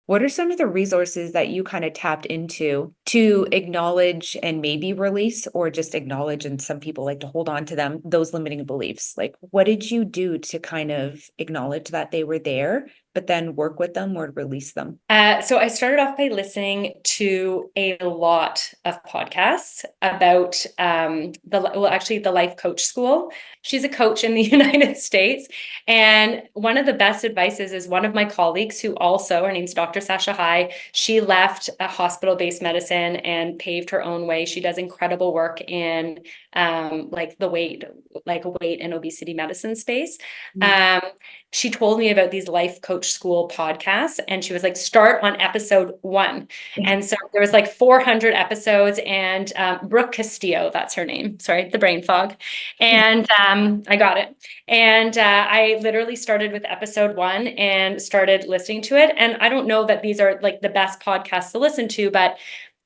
What are some of the resources that you kind of tapped into to acknowledge and maybe release, or just acknowledge, and some people like to hold on to them, those limiting beliefs? Like, what did you do to kind of acknowledge that they were there, but then work with them or release them? So I started off by listening to a lot of podcasts about the Life Coach School. She's a coach in the United States, and one of the best advices is one of my colleagues who also, her name's Dr. Sasha High. She left a hospital-based medicine and paved her own way. She does incredible work in like weight and obesity medicine space. Um, she told me about these Life Coach School podcasts, and she was like, start on episode 1. And so there was like 400 episodes, and Brooke Castillo, that's her name. Sorry, the brain fog. And I got it. And I literally started with episode 1 and started listening to it. And I don't know that these are like the best podcasts to listen to, but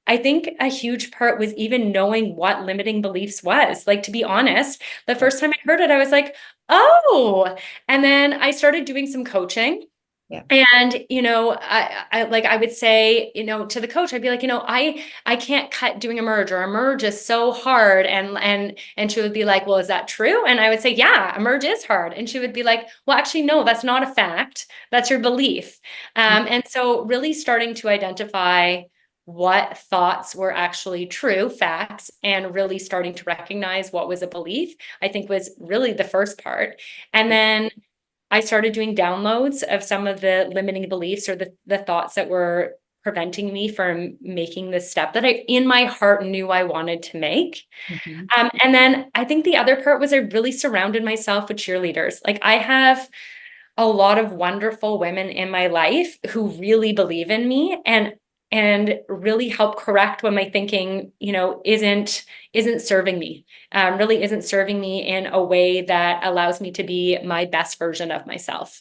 I think a huge part was even knowing what limiting beliefs was. Like, to be honest, the first time I heard it, I was like, oh. And then I started doing some coaching. Yeah. And, I would say, to the coach, I'd be like, I can't cut doing Emerge, or Emerge is so hard. And she would be like, well, is that true? And I would say, yeah, Emerge is hard. And she would be like, well, actually, no, that's not a fact. That's your belief. And so really starting to identify what thoughts were actually true facts, and really starting to recognize what was a belief, I think was really the first part. And then I started doing downloads of some of the limiting beliefs, or the thoughts that were preventing me from making this step that I, in my heart, knew I wanted to make. Mhm. And then I think the other part was I really surrounded myself with cheerleaders. Like, I have a lot of wonderful women in my life who really believe in me, and really help correct when my thinking, isn't serving me, really isn't serving me in a way that allows me to be my best version of myself.